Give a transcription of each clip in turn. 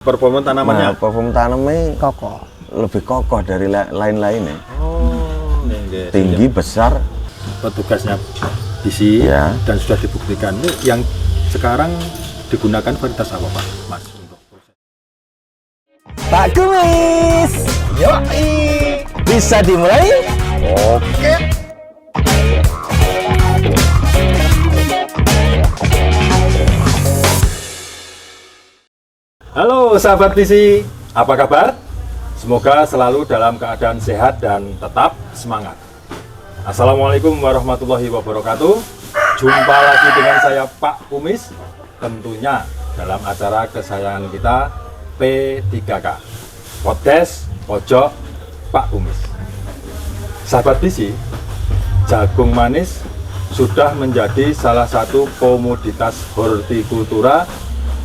Performa tanamannya? Nah, performa tanamannya kokoh, lebih kokoh dari lain-lainnya. Oh, tinggi, besar. Petugasnya bisi ya. Dan sudah dibuktikan. Ini yang sekarang digunakan varietas apa Pak, Mas? Untuk proses. Pak Kumis, yoi, bisa dimulai? Oke. Halo sahabat visi, apa kabar? Semoga selalu dalam keadaan sehat dan tetap semangat. Assalamualaikum warahmatullahi wabarakatuh. Jumpa lagi dengan saya Pak Kumis, tentunya dalam acara kesayangan kita P3K, Podcast Pojok Pak Kumis. Sahabat visi, jagung manis sudah menjadi salah satu komoditas hortikultura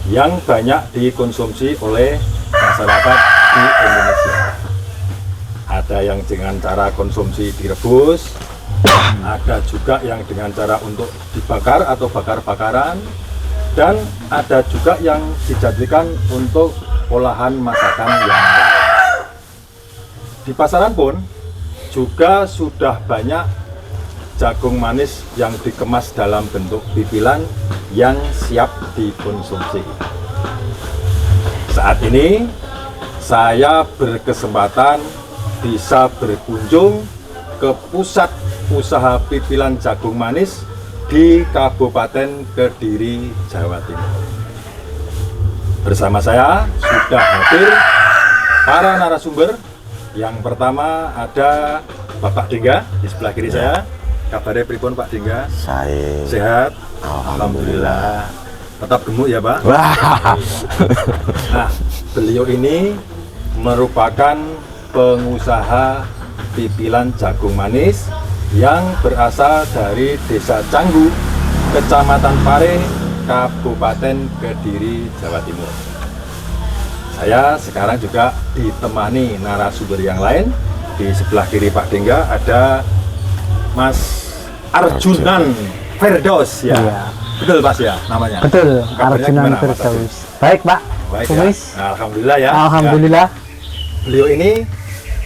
yang banyak dikonsumsi oleh masyarakat di Indonesia. Ada yang dengan cara konsumsi direbus, ada juga yang dengan cara untuk dibakar atau bakar-bakaran, dan ada juga yang dijadikan untuk olahan masakan yang lain. Di pasaran pun juga sudah banyak jagung manis yang dikemas dalam bentuk pipilan yang siap dikonsumsi. Saat ini saya berkesempatan bisa berkunjung ke pusat usaha pipilan jagung manis di Kabupaten Kediri, Jawa Timur. Bersama saya sudah hadir para narasumber. Yang pertama ada Bapak Dingga di sebelah kiri saya. Kabarnya pripun Pak Dingga? Saya Sehat? Alhamdulillah. Tetap gemuk ya Pak? Wah. Nah, beliau ini merupakan pengusaha pipilan jagung manis yang berasal dari Desa Canggu, Kecamatan Pare, Kabupaten Kediri, Jawa Timur. Saya sekarang juga ditemani narasumber yang lain. Di sebelah kiri Pak Dingga ada Mas Arjunan Firdaus ya. Iya. Betul Mas ya namanya? Betul, Kabarnya Arjunan gimana, Mas Firdaus. Baik Pak, Baik Kumis. ya. Nah, alhamdulillah ya. Alhamdulillah. Ya. Beliau ini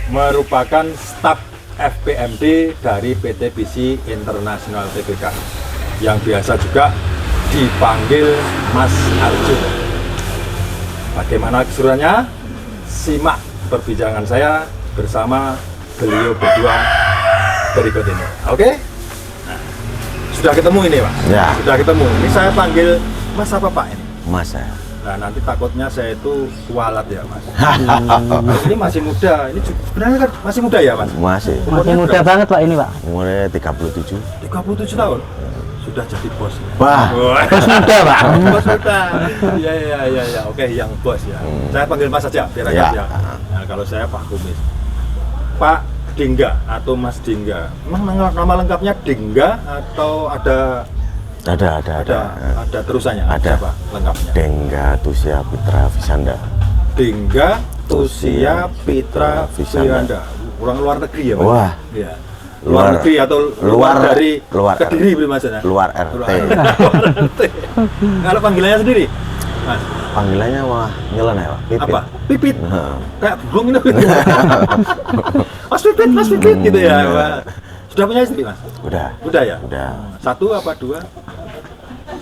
merupakan staf FPMD dari PT Bisi International Tbk yang biasa juga dipanggil Mas Arjun. Bagaimana keseruannya? Simak perbincangan saya bersama beliau berdua berikut ini. Oke? Nah, sudah ketemu ini Pak? Ya. Sudah ketemu. Ini saya panggil Mas apa Pak ini? Mas saya. Nah, nanti takutnya saya itu kualat ya Mas. Ini masih muda. Ini sebenarnya kan masih muda ya Mas? Masih. Masih muda banget Pak ini Pak. Umurnya 37. 37 tahun. Sudah jadi bos. Wah. Bos muda Pak. Bos muda. Iya. Oke, yang bos ya. Saya panggil Mas saja biar Ya. agak ya. Nah, kalau saya Pak Kumis. Pak Dingga atau Mas Dingga. Emang nama lengkapnya Dingga atau ada terusannya? Ada. Apa lengkapnya? Dengga Tusia Pitra Visanda. Dingga Tusia Pitra Visanda. Orang luar negeri ya Mas? Wah. Iya. Luar negeri atau luar dari Kediri maksudnya? Luar RT. Luar RT. Kalau panggilannya sendiri, Mas? Panggilannya wah nyelen ya Pak. Pipit. Apa? Pipit. Heeh. Kayak burung ini. Mas Pipit gitu ya, Pak. Sudah punya istri, Mas? Udah ya? Udah. Satu apa dua?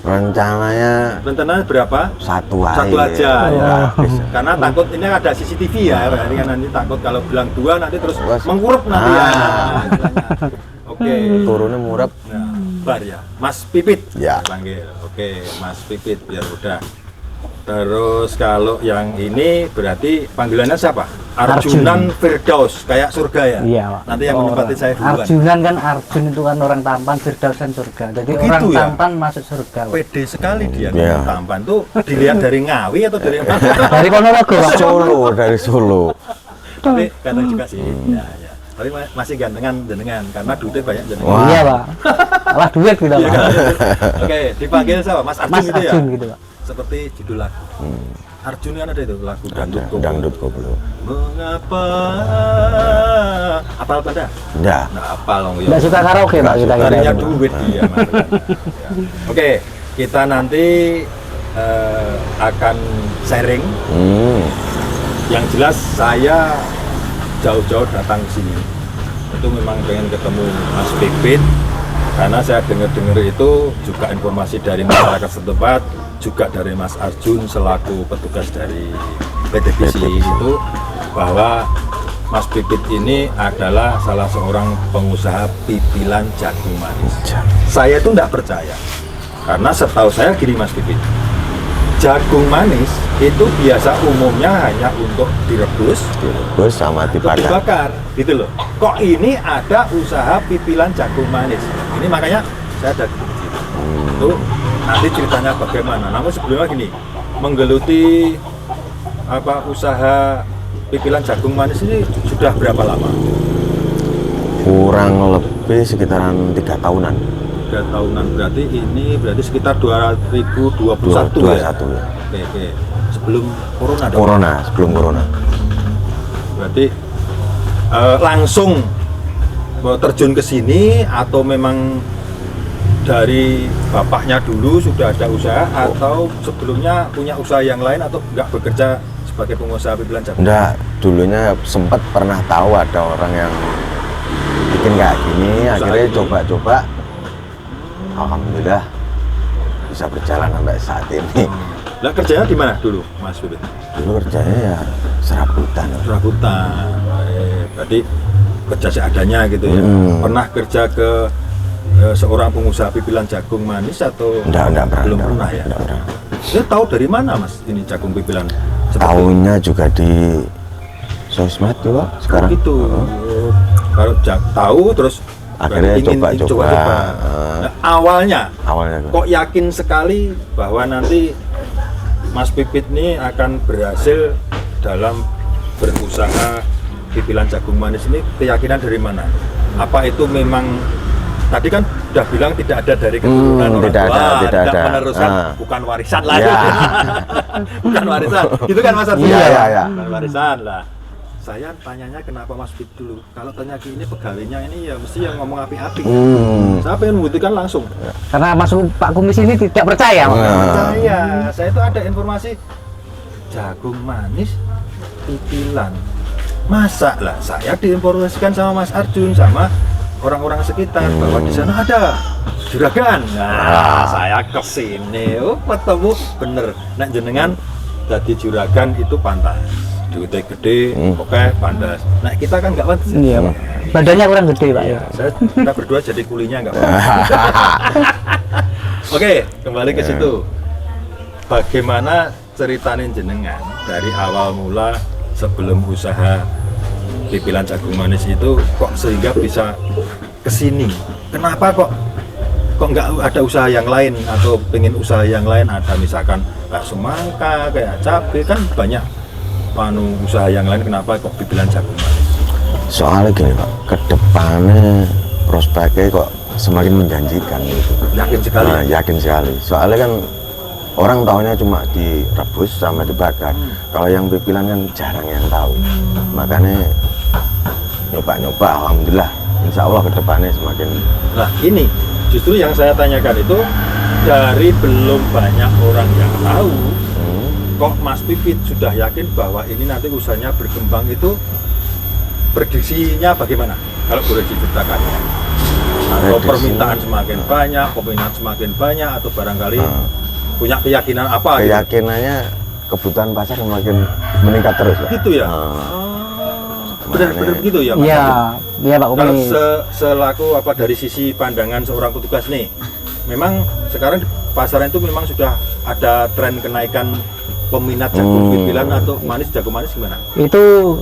Rencananya berapa? satu aja. Satu aja ya. Habis. Karena takut ini ada CCTV ya, berarti kan nanti takut kalau bilang dua nanti terus Wah. mengkurup nanti ya. Oke. Turunnya murab. Nah, bar ya. Mas Pipit. Ya. Saya panggil. Oke, Mas Pipit biar udah. Terus kalau yang ini berarti panggilannya siapa? Arjunan Firdaus, kayak surga ya? Iya Pak. Nanti yang menempati saya duluan. Arjunan kan Arjun itu kan orang tampan, Firdaus kan surga. Jadi Begitu orang ya? tampan masuk surga. Pak. Pede sekali dia Iya. tampan tuh dilihat dari Ngawi atau dari mana? Dari Ponorogo Pak. Dari Solo. Tapi kata juga sih. Ya. Tapi masih gantengan jenengan karena duitnya banyak jenengan. Wah. Iya Pak. Alah duit gitu Iya Pak. kan? Oke, dipanggil siapa? Mas Arjun Mas gitu ya? Arjun gitu Pak. Seperti judul lagu. Arjun kan ada itu lagu Dangdut koplo. Mengapa? Apal pada? Enggak. Nah, apal loh. Nggak suka karaoke Pak kita Harinya gitu. duit dia. Oke, kita nanti akan sharing. Yang jelas saya jauh-jauh datang ke sini itu memang pengen ketemu Mas Pipit, karena saya dengar-dengar itu juga informasi dari masyarakat setempat, juga dari Mas Arjun selaku petugas dari PT BC itu, bahwa Mas Pipit ini adalah salah seorang pengusaha pipilan jagung manis. Saya itu tidak percaya, karena setahu saya gini Mas Pipit, jagung manis itu biasa umumnya hanya untuk direbus sama atau dibakar. dibakar, gitu loh. Kok ini ada usaha pipilan jagung manis? Ini makanya saya ada itu nanti ceritanya bagaimana. Namun sebelumnya gini, menggeluti usaha pipilan jagung manis ini sudah berapa lama? Kurang lebih sekitaran 3 tahunan. 3 tahunan, berarti sekitar 2021 ya? 21 ya. Oke. Sebelum corona dong? Sebelum corona. Berarti langsung terjun ke sini atau memang dari bapaknya dulu sudah ada usaha, atau sebelumnya punya usaha yang lain, atau nggak bekerja sebagai pengusaha pipilan jagung? Enggak, dulunya sempat pernah tahu ada orang yang bikin kayak gini, akhirnya ini. coba-coba. Alhamdulillah bisa berjalan sampai saat ini. Lah kerjanya di mana dulu, Mas Pipit? Dulu kerjanya ya serabutan. Serabutan. Berarti kerja seadanya gitu ya. Pernah kerja ke seorang pengusaha pipilan jagung manis atau Enggak pernah. belum pernah ya? Enggak pernah. Saya tahu dari mana Mas ini jagung pipilan? Tahunnya juga di sosmed juga sekarang. Itu. Kalau tahu terus Akhirnya ingin coba-coba. Nah, awalnya Awalnya kok yakin sekali bahwa nanti Mas Pipit ini akan berhasil dalam berusaha pipilan jagung manis ini, keyakinan dari mana? Apa itu memang tadi kan udah bilang tidak ada dari keturunan orang tidak tua, ada, tidak ada. meneruskan, bukan warisan lah Ya. bukan warisan, gitu kan Mas Arjun? Iya. Bukan warisan lah. Saya tanyanya kenapa Mas Pipit dulu. Kalau tanya gini pegawainya ini ya mesti yang ngomong api-api. Saya pengen membuktikan langsung. Karena masuk Pak Kumis ini tidak percaya. Percaya, saya itu ada informasi jagung manis pipilan. Masa lah, saya diinformasikan sama Mas Arjun sama orang-orang sekitar bahwa di sana ada juragan. Nah, saya kesini, ketemu bener. Nek jenengan jadi juragan itu pantas. Duitnya gede, pokoknya pantas. Nah kita kan nggak pantas. Iya, Pak. Badannya kurang gede, Pak. Iya, kita berdua jadi kulinya nggak apa-apa. Oke, kembali ke situ. Bagaimana ceritanin jenengan dari awal mula sebelum usaha pipilan jagung manis itu kok sehingga bisa kesini? Kenapa kok nggak ada usaha yang lain, atau pengen usaha yang lain? Ada misalkan kayak semangka, kayak cabai, kan banyak usaha yang lain. Kenapa kok pipilan jagung manis? Soalnya gini Pak, kedepannya prospeknya kok semakin menjanjikan gitu. Yakin sekali. Nah, yakin sekali. Soalnya kan orang tahunya cuma direbus sama dibakar. Kalau yang pipilan kan jarang yang tahu. Makanya nyoba-nyoba, alhamdulillah. Insya Allah kedepannya semakin. Nah ini justru yang saya tanyakan itu, dari belum banyak orang yang tahu, kok Mas Pipit sudah yakin bahwa ini nanti usahanya berkembang, itu prediksinya bagaimana? Kalau boleh diceritakan. Atau permintaan semakin banyak, peminat semakin banyak, atau barangkali punya keyakinan apa? Keyakinannya kebutuhan pasar semakin meningkat terus Pak. Gitu ya? Benar-benar begitu ya Mas? Iya, iya Pak Kalau Kumis. selaku dari sisi pandangan seorang petugas nih, memang sekarang di pasaran itu memang sudah ada tren kenaikan peminat jagung pipilan atau jagung manis gimana? Itu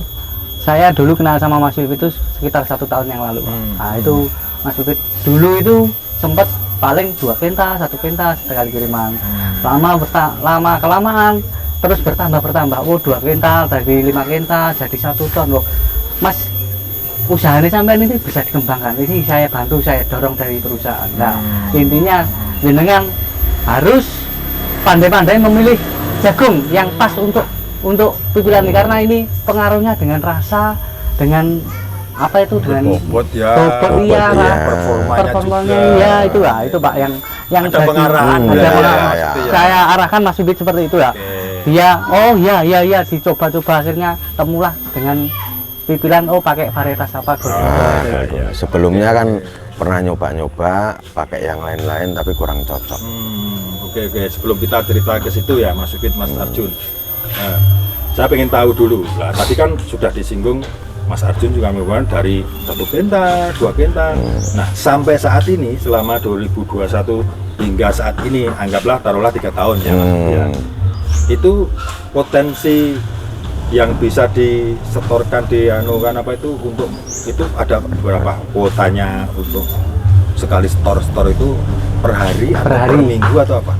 saya dulu kenal sama Mas Pipit itu sekitar 1 tahun yang lalu, Pak. Nah itu Mas Pipit dulu itu sempat paling 2 pentas, 1 pentas sekali kiriman. Lama kelamaan terus bertambah. Oh 2 kental dari 5 kental jadi 1 ton loh. Mas, usahanya sampai ini bisa dikembangkan. Ini saya bantu, saya dorong dari perusahaan. Nah intinya jenengan harus pandai-pandai memilih jagung yang pas untuk pipilan ini, karena ini pengaruhnya dengan rasa, dengan apa itu, dengan Bobot ya, bobot, iya, performanya performanya juga. ya itu Pak yang ada jadi- pengarahan ada ya, pengarahan. maksudnya ya. Saya arahkan Mas Bibit seperti itu ya. Oke. Dia oh ya dicoba-coba akhirnya temulah dengan pipilan oh pakai varietas apa gitu. Nah, iya. sebelumnya kan pernah nyoba-nyoba pakai yang lain-lain tapi kurang cocok. Oke. Sebelum kita cerita ke situ ya, Mas Bibit, Mas Arjun. Nah, saya pengen tahu dulu. Lah, tadi kan sudah disinggung Mas Arjun juga menggunakan dari 1 penta, 2 penta. Nah, sampai saat ini selama 2021 hingga saat ini, anggaplah taruhlah 3 tahun ya, Mas. Ya. Itu potensi yang bisa disetorkan di anukan apa itu untuk itu ada berapa kuotanya untuk sekali store itu per hari atau per hari. minggu atau apa?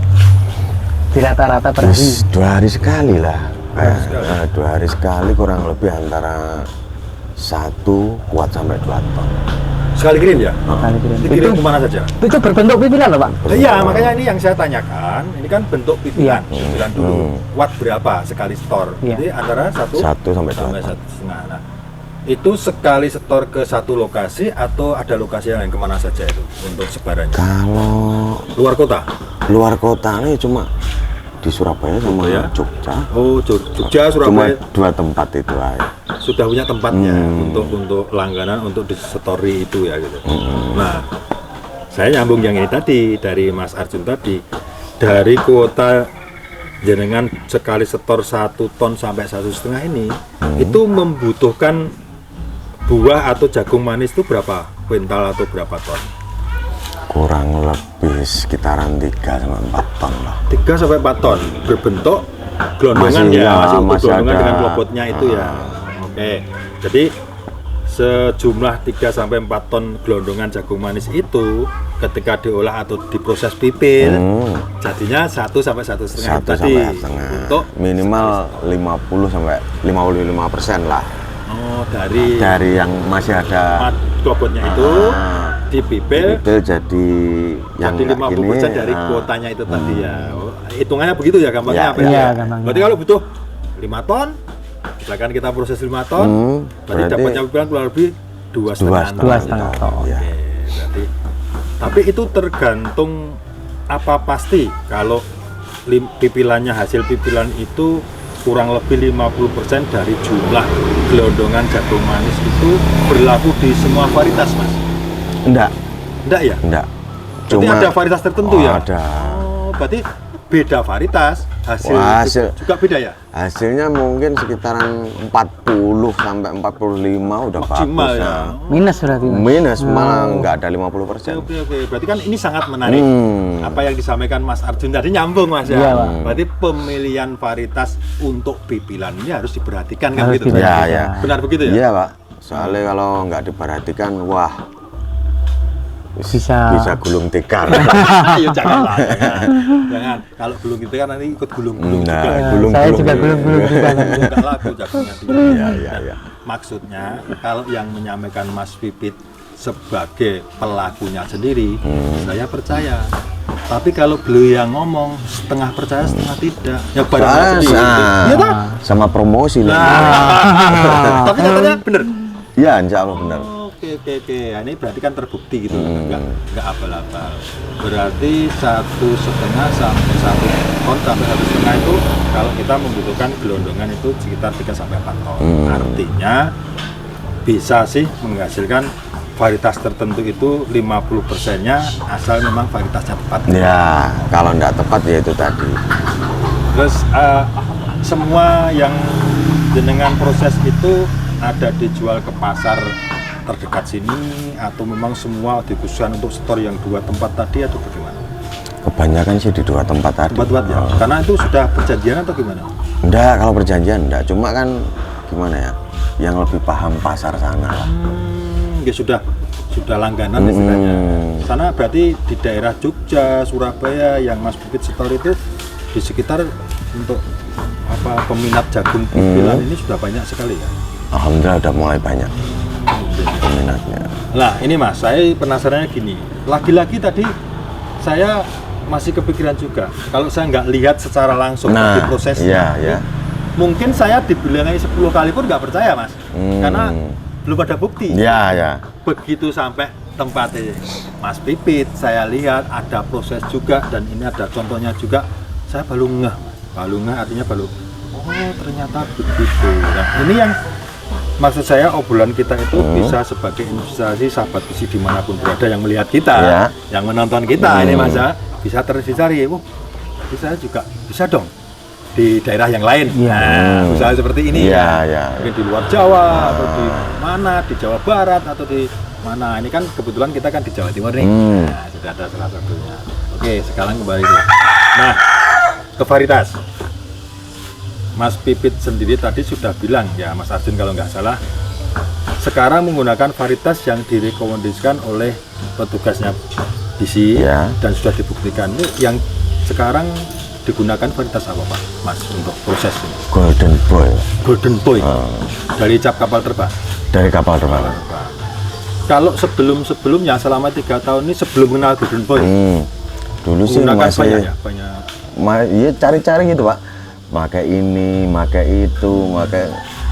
Di rata-rata per hari. Terus 2 hari sekali lah. sekali. 2 hari sekali kurang lebih antara 1 kuat sampai 2 ton. Sekali kirim ya? Sekali kirim. Dikirim kemana saja? Itu berbentuk pipilan loh Pak. Iya, makanya ini yang saya tanyakan. Ini kan bentuk pipilan, Iya. pipilan dulu. Watt berapa sekali store? Iya. Jadi antara 1 1 sampai 2 ton. 1,5. Nah, itu sekali setor ke satu lokasi atau ada lokasi yang lain, kemana saja itu untuk sebarannya? Kalau Luar kota? luar kota ini cuma di Surabaya sama Surabaya? Jogja. Oh, Jogja, Cuma Surabaya 2 tempat itu aja. sudah punya tempatnya untuk langganan untuk di story itu ya gitu. Nah, saya nyambung yang ini tadi dari Mas Arjun tadi, dari kuota jenengan sekali setor 1 ton sampai 1,5 ini itu membutuhkan buah atau jagung manis itu berapa kuintal atau berapa ton? Kurang lebih sekitaran 3 sampai 4 ton lah. 3 sampai 4 ton berbentuk gelondongan Masih, ya, ya, masih utuh masih gelondongan ada. dengan klobotnya itu ya. Oke. Jadi sejumlah 3 sampai 4 ton gelondongan jagung manis itu ketika diolah atau diproses pipil jadinya 1 sampai 1,5 1 tadi sampai setengah. untuk Minimal 50 sampai 55% lah dari yang masih ada klobotnya itu dipipil itu jadi yang jadi 50% dari kuotanya itu tadi ya. Oh, hitungannya begitu ya gampangnya Ya, apa ya? iya, gampangnya. Berarti kalau butuh 5 ton, misalkan kita proses 5 ton, berarti berarti dapatnya pipilan kurang lebih 2,5 ton. 2,5 ton. Ya. Oke, berarti tapi itu tergantung apa pasti kalau pipilannya hasil pipilan itu kurang lebih 50% dari jumlah gelondongan jagung manis itu berlaku di semua varietas, Mas? Enggak, Enggak ya? enggak. Berarti ada varietas tertentu ya? Ada. Oh, berarti beda varietas, hasil, Wah, hasil- juga beda ya? Hasilnya mungkin sekitaran 40 sampai 45 udah Maksimal bagus. ya. Minus berarti Mas. Minus malah nggak ada 50%. Oke. Berarti kan ini sangat menarik. Apa yang disampaikan Mas Arjun tadi nyambung, Mas ya. Iya, Pak. Berarti pemilihan varietas untuk pipilan ini harus diperhatikan kan Harus gitu. diperhatikan. Ya, ya. Benar begitu ya? Iya, Pak. Soalnya kalau nggak diperhatikan, wah, Bisa gulung tikar. Ayo janganlah, jangan. Kalau gulung gitu kan nanti ikut gulung-gulung Nah, juga. gulung- saya gulung. juga belum juga nanti. Enggak laku jagungnya dulu. Iya, iya, Dan iya. Maksudnya kalau yang menyampaikan Mas Pipit sebagai pelakunya sendiri, saya percaya. Tapi kalau beliau yang ngomong setengah percaya setengah tidak, ya barangnya sendiri. Iya toh? Sama promosi lah. Tapi katanya bener. Ya, insya Allah benar. Oke. Nah, ini berarti kan terbukti gitu, nggak abal-abal. Berarti 1,5 sampai 1 ton sampai 1,5 itu kalau kita membutuhkan gelondongan itu sekitar 3 sampai 4 ton. Artinya bisa sih menghasilkan varietas tertentu itu 50%-nya asal memang varietasnya tepat. Ya, kalau nggak tepat ya itu tadi. Terus semua yang jenengan proses itu ada dijual ke pasar terdekat sini atau memang semua dikhususkan untuk store yang 2 tempat tadi atau bagaimana? Kebanyakan sih di 2 tempat tadi. Tempat-tempat ya? Karena itu sudah perjanjian atau gimana? Enggak, kalau perjanjian enggak. Cuma kan gimana ya? Yang lebih paham pasar sana lah. Ya sudah langganan istilahnya. Sana berarti di daerah Jogja, Surabaya yang Mas Bibit store itu di sekitar untuk apa peminat jagung pipilan ini sudah banyak sekali ya. Alhamdulillah udah mulai banyak peminatnya. Nah ini Mas, saya penasarannya gini. Lagi-lagi tadi saya masih kepikiran juga. Kalau saya nggak lihat secara langsung di prosesnya, iya. mungkin saya dibilangin 10 kali pun nggak percaya Mas. Karena belum ada bukti. Ya. Begitu sampai tempatnya Mas Pipit, saya lihat ada proses juga dan ini ada contohnya juga. Saya baru ngeh artinya baru, oh ternyata begitu. Nah, ini yang maksud saya obrolan kita itu bisa sebagai inspirasi sahabat besi dimanapun berada yang melihat kita, Ya. yang menonton kita ini Mas ya, bisa tercari, bisa juga bisa dong di daerah yang lain. Nah, usaha seperti ini Ya. mungkin di luar Jawa atau di mana, di Jawa Barat atau di mana. Ini kan kebetulan kita kan di Jawa Timur nih. Nah, sudah ada salah satunya. Oke, sekarang kembali dulu. Nah, ke varietas. Mas Pipit sendiri tadi sudah bilang ya, Mas Arjun kalau nggak salah, sekarang menggunakan varietas yang direkomendasikan oleh petugasnya BC Ya. dan sudah dibuktikan. Ini yang sekarang digunakan varietas apa Pak, Mas, untuk proses ini? Golden Boy Golden Boy dari cap kapal terbang. dari kapal terbang. Kalau sebelumnya selama 3 tahun ini sebelum kenal Golden Boy, Dulu sih menggunakan masih banyak ya, banyak. iya cari-cari gitu Pak, pakai ini, pakai itu,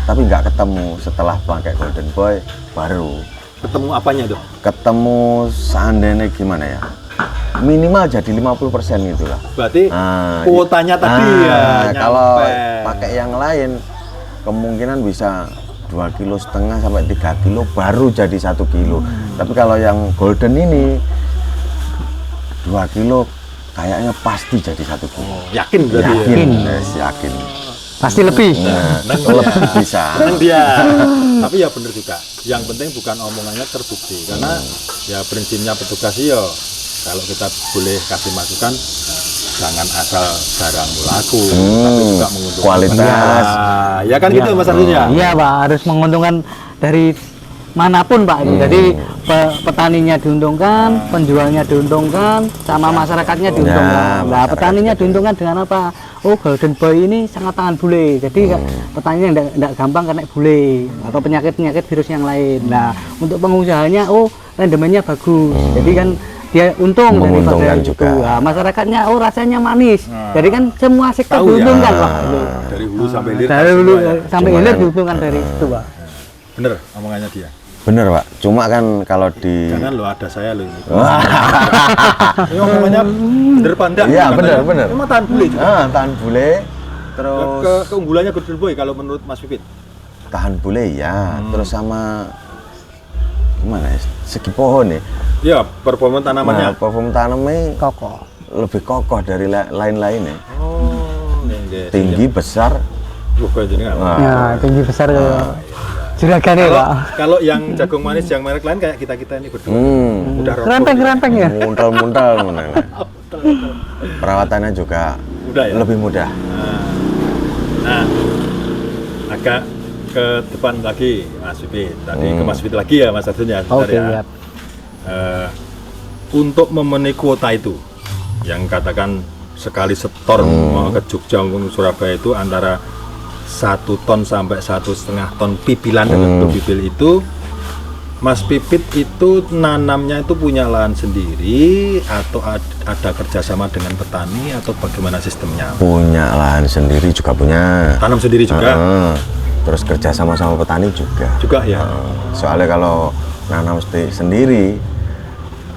tapi nggak ketemu. Setelah pakai Golden Boy baru Ketemu apanya tuh? ketemu. Seandainya gimana ya, minimal jadi 50% gitu lah. Berarti Nah, kuotanya tadi ya kalau nyampe. pakai yang lain kemungkinan bisa 2,5 kg sampai 3 kilo baru jadi 1 kilo. Tapi kalau yang golden ini 2 kilo kayaknya pasti jadi 1 kilo. Yakin berarti ya? Yakin, yes, yakin. Pasti lebih. Lebih bisa. Seneng dia. Tapi ya bener juga. Yang penting bukan omongannya terbukti. Karena ya prinsipnya petugas ya, kalau kita boleh kasih masukan, jangan asal barang laku, tapi juga menguntungkan Kualitas. penjual. Ya kan gitu Mas Arjun ya? Iya Pak, harus menguntungkan dari manapun Pak. Jadi petaninya diuntungkan, penjualnya diuntungkan, sama masyarakatnya diuntungkan. Nah, petaninya diuntungkan dengan apa? Oh, Golden Boy ini sangat tahan bule. Jadi petaninya tidak gampang kena bule atau penyakit-penyakit virus yang lain. Nah, untuk pengusahanya, oh rendemennya bagus. Jadi kan dia untung Menguntungkan daripada juga. itu. Nah, masyarakatnya oh rasanya manis. Jadi kan semua sektor Tahu ya. diuntungkan Pak. Dari hulu sampai hilir. Dari dulu semua ya. sampai Cuma hilir yang- diuntungkan dari itu Pak. Bener omongannya dia. Bener Pak, cuma kan kalau di Jangan lo ada saya lo ini. Ini omongannya bener pandang. Iya, bener. Emang tahan bule juga. tahan bule, terus Keunggulannya Golden Boy kalau menurut Mas Pipit. tahan bule ya, terus sama gimana ya, segi pohon ya. Ya, performa tanamannya. Nah, perform tanamnya Kokoh. lebih kokoh dari lain-lainnya. Oh, nggih. Tinggi, besar. Wah, kayak jenengan. Nah, Ya, tinggi besar ke juragan ya Pak. Kalau yang jagung manis yang merek lain kayak kita ini berdua. Udah rokok. Renteng-renteng ya. muntal-muntal. Perawatannya juga Mudah ya? lebih mudah. Nah, agak ke depan lagi Mas Pipit. Tadi ke Mas Pipit lagi ya Mas Arjun ya. sebentar Oke, ya. ya. Untuk memenuhi kuota itu, yang katakan sekali setor mau ke Jogja maupun Surabaya itu antara 1 ton sampai 1,5 ton pipilan dengan bibil itu, Mas Pipit itu nanamnya itu punya lahan sendiri atau ada kerjasama dengan petani atau bagaimana sistemnya? Punya lahan sendiri juga punya. Tanam sendiri juga? Terus kerja sama petani juga. Juga ya? Soalnya kalau nanam sendiri,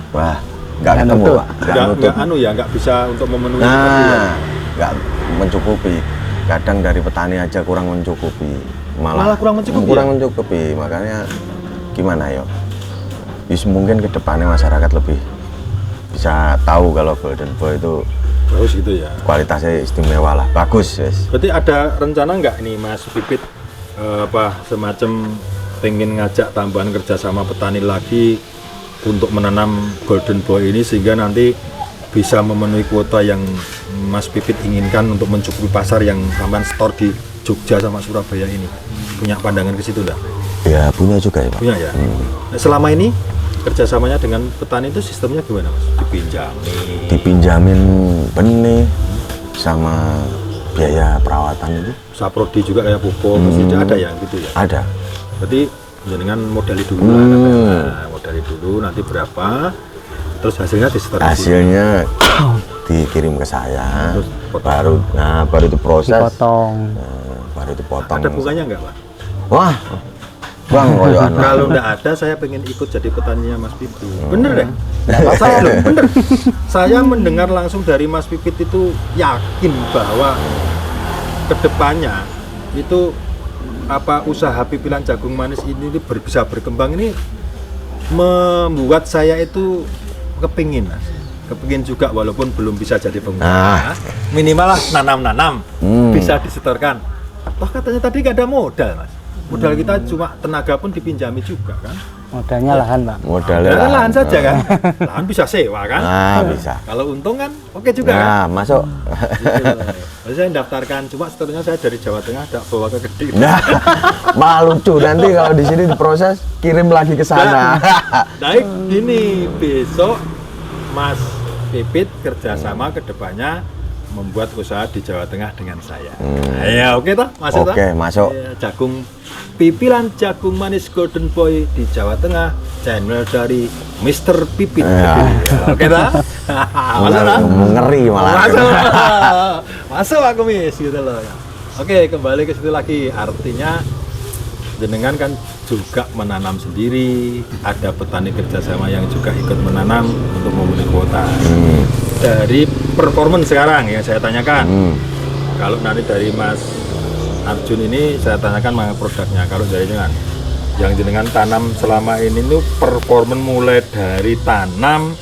wah nggak Nggak ketemu nutup. Pak. Nggak nutup. Nggak bisa untuk memenuhi seperti ya? Nah, nggak mencukupi. Kadang dari petani aja kurang mencukupi. Malah kurang mencukupi Kurang ya? mencukupi. Makanya gimana yo? Mungkin ke depannya masyarakat lebih bisa tahu kalau Golden Boy itu Bagus gitu ya? kualitasnya istimewa lah, bagus yes. Berarti ada rencana nggak nih Mas Pipit semacam pengen ngajak tambahan kerjasama petani lagi untuk menanam Golden Boy ini sehingga nanti bisa memenuhi kuota yang Mas Pipit inginkan untuk mencukupi pasar yang sampai store di Jogja sama Surabaya ini? Punya pandangan ke situ enggak? Ya punya juga ya Pak. Punya ya? Nah, selama ini kerjasamanya dengan petani itu sistemnya gimana Mas? Dipinjamin benih sama biaya perawatan itu Saprodi juga kayak pupuk, mesti ada ya gitu ya? ada. Berarti dengan modali dulu lah, nah, modali dulu nanti berapa, terus hasilnya disetor. Hasilnya dikirim ke saya, Terus baru itu proses, Dipotong. baru itu potong. Ada bunganya enggak Pak? Wah, terbang koyo anak. Kalau nggak ada, saya pengen ikut jadi petaninya Mas Pipit. Bener deh. Saya loh, bener. Saya mendengar langsung dari Mas Pipit itu yakin bahwa kedepannya itu usaha pipilan jagung manis ini bisa berkembang, ini membuat saya itu kepingin, Mas. Kepingin juga walaupun belum bisa jadi pengusaha. Minimal lah nanam-nanam bisa disetorkan. Toh katanya tadi gak ada modal, Mas. Modal kita cuma tenaga pun dipinjami juga kan. Modalnya lahan, Pak. Modalnya Lahan saja kan. Lahan bisa sewa kan. Bisa. Kalau untung kan oke juga kan. Masuk. Gitu. Saya daftarkan, cuma seterusnya saya dari Jawa Tengah bawa ke Kediri. Nah, malu lucu nanti kalau di sini diproses kirim lagi ke sana. Baik, ini besok Mas Pipit kerjasama ke depannya membuat usaha di Jawa Tengah dengan saya. Ya oke toh, masuk toh? Oke, masuk. Ya, pipilan jagung manis Golden Boy di Jawa Tengah, channel dari Mr. Pipit. Ya. Oke toh? Masuk toh? Ngeri malah. Masuk aku Mis gitu loh. Oke, kembali ke situ lagi. Artinya jenengan kan juga menanam sendiri, ada petani kerjasama yang juga ikut menanam untuk memenuhi kuota. Dari performance sekarang yang saya tanyakan, kalau nanti dari Mas Arjun ini saya tanyakan mana produknya. Kalau dari jenengan, yang jenengan tanam selama ini tuh performance mulai dari tanam,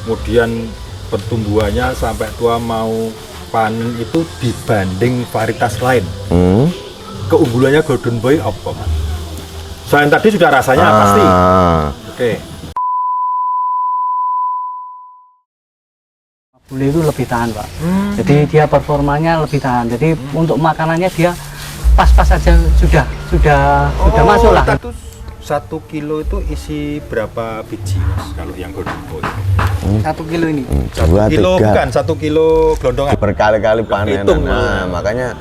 kemudian pertumbuhannya sampai tua mau panen itu dibanding varietas lain. Keunggulannya Golden Boy apa, Mas? Selain tadi sudah rasanya pasti. Oke. Bule itu lebih tahan, Pak. Jadi dia performanya lebih tahan. Jadi untuk makanannya dia pas-pas saja sudah masuk lah. 1 kilo itu isi berapa biji, Mas? Kalau yang Golden Boy? 1 kilo ini. 2, 1 kilo 3. bukan 1 kilo gelondongan. Berkali-kali panen. Hitung, Nah, makanya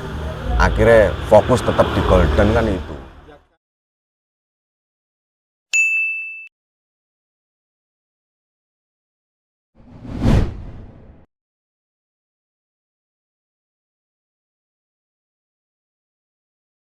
akhirnya fokus tetap di Golden kan itu.